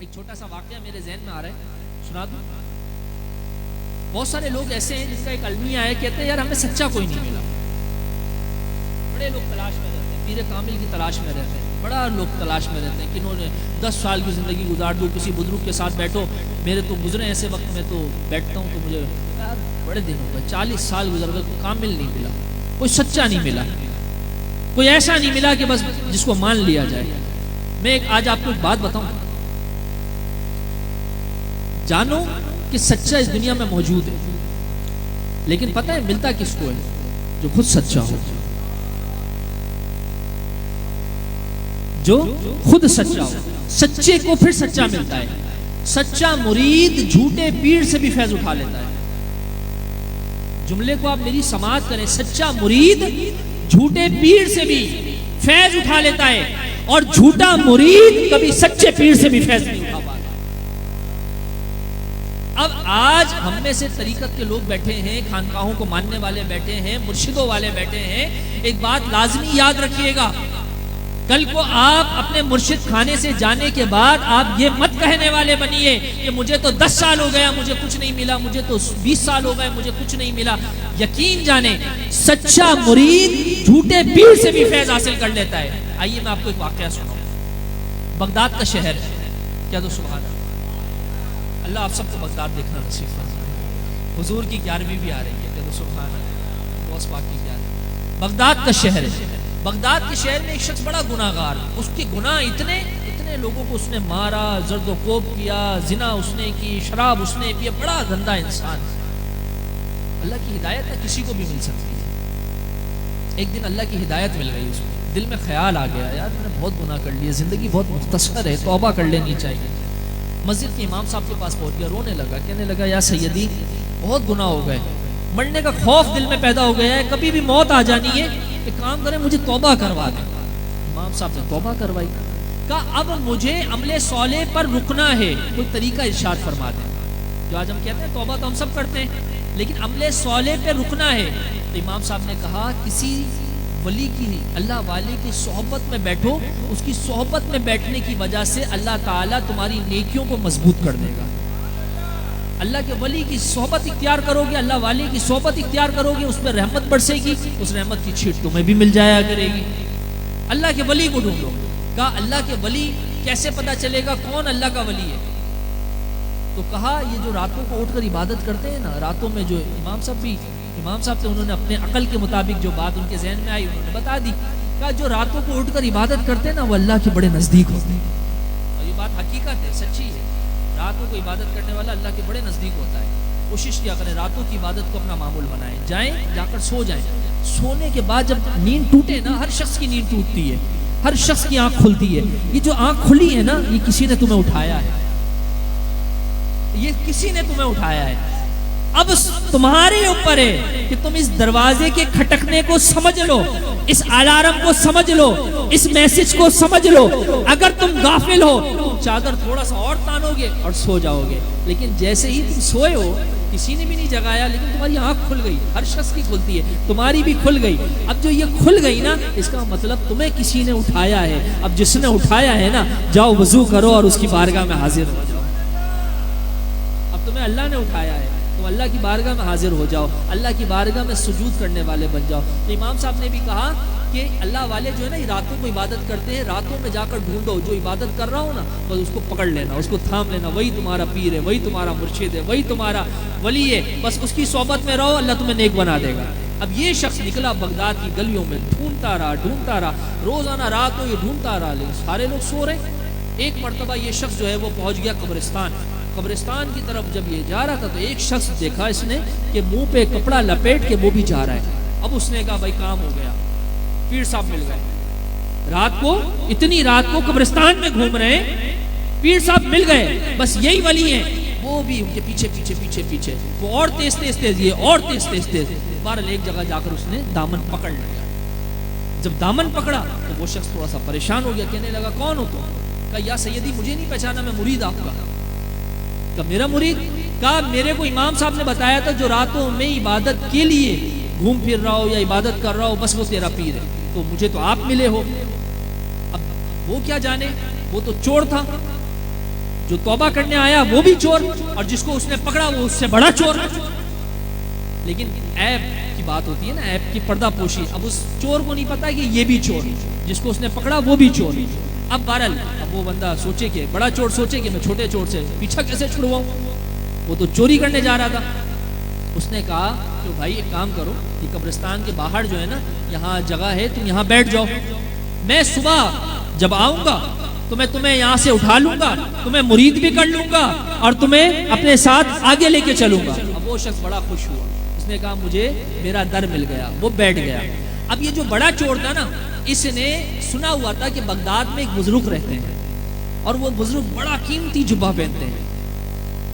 ایک چھوٹا سا واقعہ میرے ذہن میں آ رہا ہے، سنا دوں؟ بہت سارے لوگ ایسے ہیں جن کا ایک المیہ ہے، کہتے ہیں یار ہمیں سچا کوئی نہیں ملا. بڑے لوگ تلاش میں رہتے ہیں، پیر کامل کی تلاش میں رہتے ہیں، بڑا لوگ تلاش میں رہتے ہیں کہ انہوں نے 10 سال کی زندگی گزار دوں، کسی بزرگ کے ساتھ بیٹھو. میرے تو گزرے ایسے وقت میں تو بیٹھتا ہوں تو مجھے یار بڑے دن ہو گئے، 40 سال گزر گئے، کوئی کامل نہیں ملا، کوئی سچا نہیں ملا، کوئی ایسا نہیں ملا کہ بس جس کو مان لیا جائے. میں ایک آج آپ کو ایک بات بتاؤں، جانو کہ سچا اس دنیا میں موجود ہے، لیکن پتہ ہے ملتا کس کو ہے؟ جو خود سچا ہو، جو خود سچا ہو. سچے کو پھر سچا ملتا ہے. سچا مرید جھوٹے پیر سے بھی فیض اٹھا لیتا ہے. جملے کو آپ میری سماعت کریں، سچا مرید جھوٹے پیر سے بھی فیض اٹھا لیتا ہے، اور جھوٹا مرید کبھی سچے پیر سے بھی فیض نہیں اٹھا پاتا. اب آج ہم میں سے طریقت کے لوگ بیٹھے ہیں، خانقاہوں کو ماننے والے بیٹھے ہیں، مرشدوں والے بیٹھے ہیں. ایک بات لازمی یاد رکھیے گا، کل کو آپ اپنے مرشد خانے سے جانے کے بعد آپ یہ مت کہنے والے بنیے کہ مجھے تو 10 سال ہو گیا مجھے کچھ نہیں ملا، مجھے تو 20 سال ہو گئے مجھے کچھ نہیں ملا. یقین جانیں سچا مرید جھوٹے پیر سے بھی فیض حاصل کر لیتا ہے. آئیے میں آپ کو ایک واقعہ سناؤں. بغداد کا شہر ہے، کیا تو سبحان اللہ، اللہ آپ سب کو بغداد دیکھنا نصیب فرمائے. حضور کی 11ویں بھی آ رہی ہے، کیا تو سبحان اللہ، غوث پاک کی 11ویں. بغداد کا شہر ہے. بغداد کے شہر میں ایک شخص بڑا گناہ گار، اس کے گناہ اتنے لوگوں کو اس نے مارا، زرد و کوب کیا، زنا اس نے کی، شراب اس نے پیا، بڑا گندا انسان. اللہ کی ہدایت نہ کسی کو بھی مل سکتی ہے. ایک دن اللہ کی ہدایت مل گئی، اس کو دل میں خیال آ گیا یار میں نے بہت گناہ کر لیا، زندگی بہت مختصر ہے، توبہ کر لینی چاہیے. مسجد کے امام صاحب کے پاس پہنچ گیا، رونے لگا، کہنے لگا یا سیدی بہت گناہ ہو گئے، مرنے کا خوف دل میں پیدا ہو گیا ہے، کبھی بھی موت آ جانی ہے، ایک کام کریں مجھے توبہ کروا دیں. امام صاحب نے توبہ کروائی. کہا اب مجھے عمل صالح پر رکنا ہے، کوئی طریقہ ارشاد فرما دیں. جو آج ہم کہتے ہیں توبہ تو ہم سب کرتے ہیں، لیکن عمل صالح پہ رکنا ہے. تو امام صاحب نے کہا کسی ولی کی، اللہ والے کی صحبت میں بیٹھو، اس کی صحبت میں بیٹھنے کی وجہ سے اللہ تعالیٰ تمہاری نیکیوں کو مضبوط کر دے گا. اللہ کے ولی کی صحبت اختیار کرو گے، اللہ والے کی صحبت اختیار کرو گے، اس میں رحمت برسے گی، اس رحمت کی چھیٹ تمہیں بھی مل جایا کرے گی. اللہ کے ولی کو ڈھونڈو. کہا اللہ کے ولی کیسے پتا چلے گا کون اللہ کا ولی ہے؟ تو کہا یہ جو راتوں کو اٹھ کر عبادت کرتے ہیں نا، راتوں میں جو امام صاحب سے انہوں نے اپنے عقل کے مطابق جو بات ان کے ذہن میں آئی انہوں نے بتا دی. کہا جو راتوں کو اٹھ کر عبادت کرتے ہیں نا وہ اللہ کے بڑے نزدیک ہوتے ہیں. اور یہ بات حقیقت ہے، سچی ہے. راتوں کو عبادت کرنے والا اللہ کے بڑے نزدیک ہوتا ہے. کوشش کیا کریں راتوں کی عبادت کو اپنا معمول بنائیں، جائیں جا کر سو جائیں. سونے کے بعد جب نیند ٹوٹے نا، ہر شخص کی نیند ٹوٹتی ہے، ہر شخص کی آنکھ کھلتی ہے. یہ جو آنکھ کھلی ہے نا یہ کسی نے تمہیں اٹھایا ہے، یہ کسی نے تمہیں اٹھایا ہے. اب تمہارے اوپر ہے کہ تم اس دروازے کے کھٹکنے کو سمجھ لو، اس الارم کو سمجھ لو، اس میسج کو سمجھ لو. اگر تم غافل ہو چادر تھوڑا سا اور تانو گے اور سو جاؤ گے. لیکن جیسے ہی تم سوئے ہو کسی نے بھی نہیں جگایا، لیکن تمہاری آنکھ کھل گئی، ہر شخص کی کھلتی ہے، تمہاری بھی کھل گئی. اب جو یہ کھل گئی نا اس کا مطلب تمہیں کسی نے اٹھایا ہے. اب جس نے اٹھایا ہے نا جاؤ وضو کرو اور اس کی بارگاہ میں حاضر ہو جاؤ. اب تمہیں اللہ نے اٹھایا ہے تو اللہ کی بارگاہ میں حاضر ہو جاؤ، اللہ کی بارگاہ میں سجود کرنے والے بن جاؤ. تو امام صاحب نے بھی کہا کہ اللہ والے جو ہے نا راتوں کو عبادت کرتے ہیں، راتوں میں جا کر ڈھونڈو جو عبادت کر رہا ہو نا بس اس کو پکڑ لینا، اس کو تھام لینا، وہی تمہارا پیر ہے، وہی تمہارا مرشد ہے، وہی تمہارا ولی ہے. بس اس کی صحبت میں رہو، اللہ تمہیں نیک بنا دے گا. اب یہ شخص نکلا بغداد کی گلیوں میں، ڈھونڈتا رہا، روزانہ رات کو یہ ڈھونڈتا رہا، لیکن سارے لوگ سو رہے. ایک مرتبہ یہ شخص جو ہے وہ پہنچ گیا قبرستان کی طرف. جب یہ جا رہا تھا تو ایک شخص دیکھا اس نے کہ منہ پہ کپڑا لپیٹ کے وہ بھی جا رہا ہے. اب اس نے کہا بھائی کام ہو گیا، پیر صاحب مل گئے. اتنی رات کو قبرستان میں گھوم رہے ہیں، پیر صاحب مل گئے، بس یہی ولی ہیں. وہ بھی ان کے پیچھے وہ اور تیز یہ اور تیز. بہرحال ایک جگہ جا کر اس نے دامن پکڑ لیا. جب دامن پکڑا تو وہ شخص تھوڑا سا پریشان ہو گیا، کہنے لگا کون ہو تم؟ کہا یا سیدی مجھے نہیں پہچانا، میں مرید آپ کا. کہا میرا مرید؟ کہا میرے کو امام صاحب نے بتایا تھا جو راتوں میں عبادت کے لیے گھوم پھر رہا ہو یا عبادت کر رہا ہو بس وہ تیرا پیر ہے، تو مجھے تو آپ ملے ہو. اب وہ کیا جانے، وہ تو چور تھا. جو توبہ کرنے آیا وہ بھی چور اور جس کو اس نے پکڑا وہ اس سے بڑا چور. لیکن عیب کی بات ہوتی ہے نا, عیب کی پردہ پوشی. اب اس چور کو نہیں پتا کہ یہ بھی چور, جس کو اس نے پکڑا وہ بھی چور. اب بہرحال اب وہ بندہ سوچے کہ بڑا چور سوچے کہ میں چھوٹے چور سے پیچھا کیسے چھڑواؤں, وہ تو چوری کرنے جا رہا تھا. اس نے کہا کہ بھائی ایک کام کرو, یہ قبرستان کے باہر جو ہے نا یہاں جگہ ہے, تم یہاں بیٹھ جاؤ, میں صبح جب آؤں گا تو میں تمہیں یہاں سے اٹھا لوں گا, تمہیں مرید بھی کر لوں گا اور تمہیں اپنے ساتھ آگے لے کے چلوں گا. اب وہ شخص بڑا خوش ہوا, اس نے کہا مجھے میرا در مل گیا, وہ بیٹھ گیا. اب یہ جو بڑا چور تھا نا, اس نے سنا ہوا تھا کہ بغداد میں ایک بزرگ رہتے ہیں اور وہ بزرگ بڑا قیمتی جبہ پہنتے ہیں,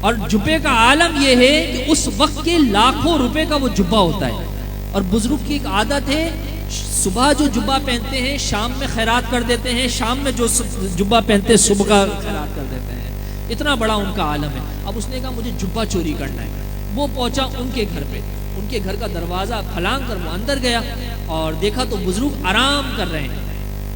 اور جبے کا عالم یہ ہے کہ اس وقت کے لاکھوں روپے کا وہ جبہ ہوتا ہے. اور بزرگ کی ایک عادت ہے, صبح جو جبہ پہنتے ہیں شام میں خیرات کر دیتے ہیں, شام میں جو جبہ پہنتے ہیں صبح کا خیرات کر دیتے ہیں. اتنا بڑا ان کا عالم ہے. اب اس نے کہا مجھے جبہ چوری کرنا ہے. وہ پہنچا ان کے گھر پہ, ان کے گھر کا دروازہ پھلانگ کر وہ اندر گیا اور دیکھا تو بزرگ آرام کر رہے ہیں.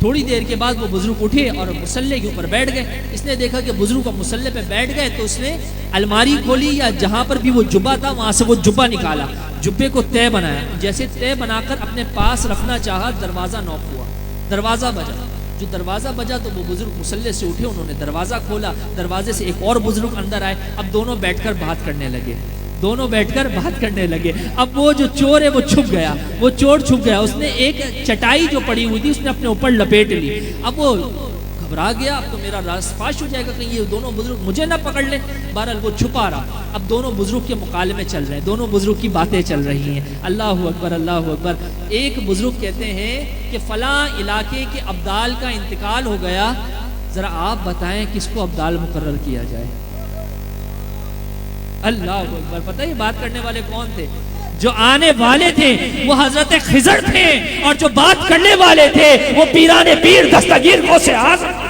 تھوڑی دیر کے بعد وہ بزرگ اٹھے اور مسلح کے اوپر بیٹھ گئے. اس نے دیکھا کہ بزرگ کو مسلح پہ بیٹھ گئے تو اس نے الماری کھولی یا جہاں پر بھی وہ جبہ تھا وہاں سے وہ جبہ نکالا, جبے کو طے بنایا. جیسے طے بنا کر اپنے پاس رکھنا چاہا, دروازہ نوک ہوا, دروازہ بجا. جو دروازہ بجا تو وہ بزرگ مسلح سے اٹھے, انہوں نے دروازہ کھولا, دروازے سے ایک اور بزرگ اندر آئے. اب دونوں بیٹھ کر بات کرنے لگے, دونوں بیٹھ کر بات کرنے لگے. اب وہ جو چور ہے وہ چھپ گیا, وہ چور چھپ گیا. اس نے ایک چٹائی جو پڑی ہوئی تھی اس نے اپنے اوپر لپیٹ لی. اب وہ گھبرا گیا, اب تو میرا راز فاش ہو جائے گا, کہیں یہ دونوں بزرگ مجھے نہ پکڑ لیں. بہرحال وہ چھپا رہا. اب دونوں بزرگ کے مکالمے چل رہے ہیں, دونوں بزرگ کی باتیں چل رہی ہیں. اللہ اکبر, اللہ اکبر. ایک بزرگ کہتے ہیں کہ فلاں علاقے کے ابدال کا انتقال ہو گیا, ذرا آپ بتائیں کس کو ابدال مقرر کیا جائے. اللہ اکبر. پتہ ہے بات کرنے والے کون تھے؟ جو آنے والے تھے وہ حضرت خضر تھے, اور جو بات کرنے والے تھے وہ پیران پیر دستگیر غوث اعظم.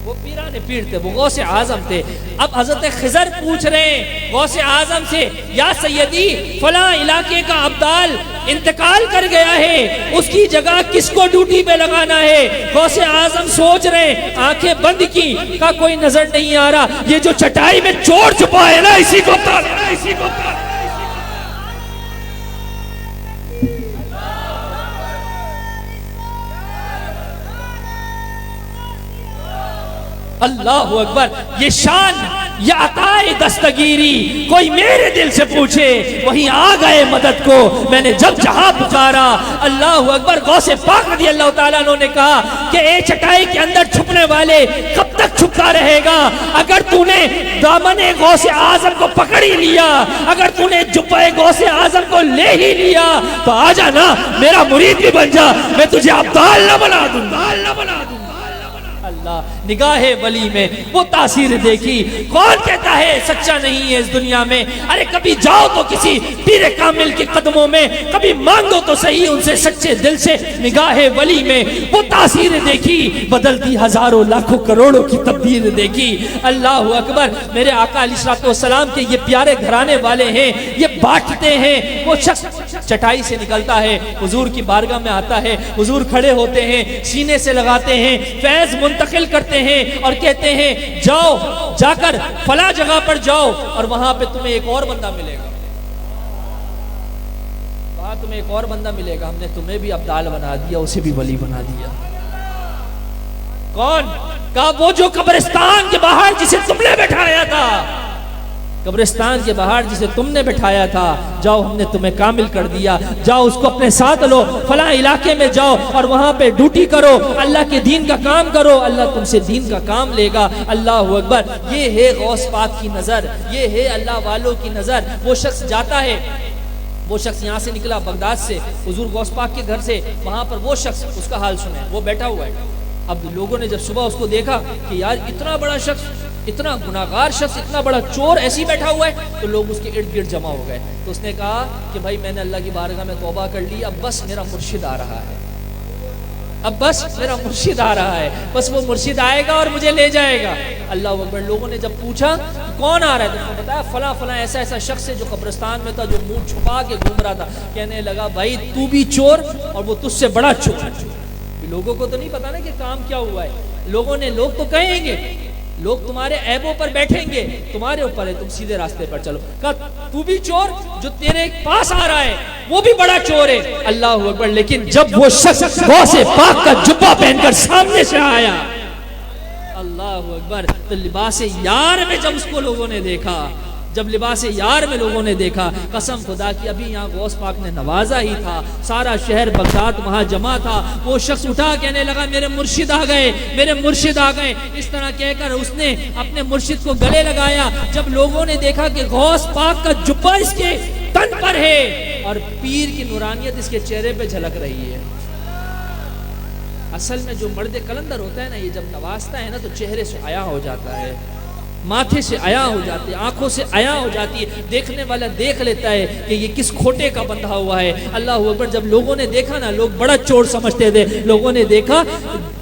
وہ پیران پیر تھے, وہ غوث اعظم تھے. اب حضرت خضر پوچھ رہے ہیں غوث اعظم سے, یا سیدی فلاں علاقے کا ابدال انتقال کر گیا ہے, اس کی جگہ کس کو ڈیوٹی پہ لگانا ہے؟ غوث اعظم سوچ رہے, آنکھیں بند کی, کا کوئی نظر نہیں آ رہا, یہ جو چٹائی میں چور چھپا ہے نا اسی کو اللہ اکبر. یہ شان یا عطائے دستگیری کوئی میرے دل سے پوچھے, وہیں آ گئے مدد کو میں نے جب جہاں پکارا. اللہ اکبر. غوث پاک رضی اللہ تعالیٰ عنہ نے کہا کہ اے چٹائی کے اندر چھپنے والے کب تک چھپتا رہے گا؟ اگر تو نے دامن غوث اعظم کو پکڑ ہی لیا, اگر تو نے جبہ غوث اعظم کو لے ہی لیا تو آ جا نا, میرا مرید بھی بن جا, میں تجھے ابدال نہ بنا دوں. اللہ نگاہ ولی میں وہ تاثیر دیکھی. کون کہتا ہے سچا نہیں ہے اس دنیا میں؟ ارے کبھی جاؤ تو کسی پیر کامل کے قدموں میں, کبھی مانگو تو صحیح ان سے سچے دل سے. نگاہ ولی میں وہ تاثیر دیکھی, بدلتی ہزاروں لاکھوں کروڑوں کی تبدیل دیکھی. اللہ اکبر. میرے آقا علیہ الصلوۃ والسلام کے یہ پیارے گھرانے والے ہیں, یہ بانٹتے ہیں. وہ شخص چٹائی سے نکلتا ہے, حضور کی بارگاہ میں آتا ہے, حضور کھڑے ہوتے ہیں, سینے سے لگاتے ہیں, فیض منتقل کرتے ہیں اور کہتے ہیں جاؤ, جا کر فلاں جگہ پر جاؤ اور وہاں پہ تمہیں ایک اور بندہ ملے گا, وہاں تمہیں ایک اور بندہ ملے گا, ہم نے تمہیں بھی ابدال بنا دیا, اسے بھی ولی بنا دیا. کون؟ کہا وہ جو قبرستان کے باہر جسے تم نے بٹھایا تھا, قبرستان کے باہر جسے تم نے بٹھایا تھا, جاؤ ہم نے تمہیں کامل کر دیا, جاؤ اس کو اپنے ساتھ لو, فلاں علاقے میں جاؤ اور وہاں پہ ڈیوٹی کرو, اللہ کے دین کا کام کرو, اللہ تم سے دین کا کام لے گا. اللہ اکبر. یہ ہے غوث پاک کی نظر, یہ ہے اللہ والوں کی نظر. وہ شخص جاتا ہے, وہ شخص یہاں سے نکلا بغداد سے, حضور غوث پاک کے گھر سے, وہاں پر وہ شخص, اس کا حال سنیں, وہ بیٹھا ہوا ہے. اب لوگوں نے جب صبح اس کو دیکھا کہ یار اتنا بڑا شخص, اتنا گناہگار شخص, اتنا بڑا چور ایسے ہی بیٹھا ہوا ہے, تو لوگ اس کے ارد گرد جمع ہو گئے. تو اس نے کہا کہ بھائی میں نے اللہ کی بارگاہ میں توبہ کر لی, اب بس میرا مرشد آ رہا ہے, اب بس میرا مرشد آ رہا ہے, بس وہ مرشد آئے گا اور مجھے لے جائے گا. اللہ اکبر. لوگوں نے جب پوچھا کون آ رہا ہے تو اس نے بتایا فلاں فلاں ایسا ایسا شخص ہے جو قبرستان میں تھا, جو منہ چھپا کے گھوم رہا تھا. کہنے لگا بھائی تو بھی چور اور وہ تجھ سے بڑا چور. لوگوں کو تو نہیں پتا نا کہ کام کیا ہوا ہے, لوگ تو کہیں گے، لوگ تمہارے عیبوں پر بیٹھیں گے، تمہارے اوپر ہے تم سیدھے راستے پر چلو. کہا تو بھی چور، جو تیرے پاس آ رہا ہے وہ بھی بڑا چور ہے. اللہ اکبر. لیکن جب وہ شخص غوث پاک کا جبہ پہن کر سامنے سے آیا، اللہ اکبر، تو لباس یار میں جب اس کو لوگوں نے دیکھا، جب لباس یار میں لوگوں نے دیکھا، قسم خدا کی ابھی یہاں غوث پاک نے نوازا ہی تھا، سارا شہر بغداد وہاں جمع تھا. وہ شخص اٹھا کہنے لگا میرے مرشد آ گئے، میرے مرشد آ گئے. اس طرح کہہ کر اس نے اپنے مرشد کو گلے لگایا. جب لوگوں نے دیکھا کہ غوث پاک کا جبہ اس کے تن پر ہے اور پیر کی نورانیت اس کے چہرے پہ جھلک رہی ہے. اصل میں جو مرد کلندر ہوتا ہے نا، یہ جب نوازتا ہے نا تو چہرے سے عیا ہو جاتا ہے، ماتھے سے عیا ہو جاتی ہے، آنکھوں سے عیا ہو جاتی ہے. دیکھنے والا دیکھ لیتا ہے کہ یہ کس کھوٹے کا بندھا ہوا ہے. اللہ اکبر. جب لوگوں نے دیکھا نا، لوگ بڑا چور سمجھتے تھے، لوگوں نے دیکھا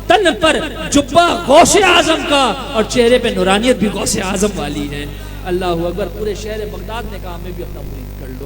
تن پر جبہ غوث اعظم کا اور چہرے پہ نورانیت بھی غوث اعظم والی ہے. اللہ اکبر. پورے شہر بغداد نے کہا ہمیں بھی اپنا مرید کر لو.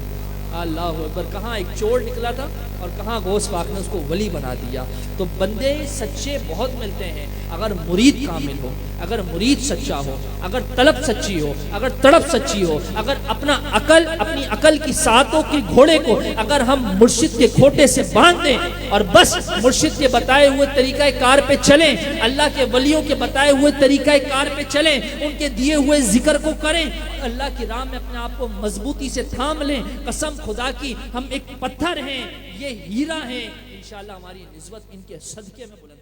اللہ اکبر. کہاں ایک چور نکلا تھا اور کہاں غوث پاک نے اس کو ولی بنا دیا. تو بندے سچے بہت ملتے ہیں اگر مرید کامل ہو، اگر مرید سچا ہو، اگر طلب سچی ہو، اگر تڑپ سچی ہو، اگر اپنی عقل کی ساتوں کے گھوڑے کو اگر ہم مرشد کے کھوٹے سے باندھ دیں اور بس مرشد کے بتائے ہوئے طریقہ کار پہ چلیں، اللہ کے ولیوں کے بتائے ہوئے طریقہ کار پہ چلیں، ان کے دیے ہوئے ذکر کو کریں، اللہ کی راہ میں اپنے آپ کو مضبوطی سے تھام لیں، قسم خدا کی ہم ایک پتھر ہیں، یہ ہیرا ہیں، انشاءاللہ ہماری نسبت ان کے صدقے میں بلند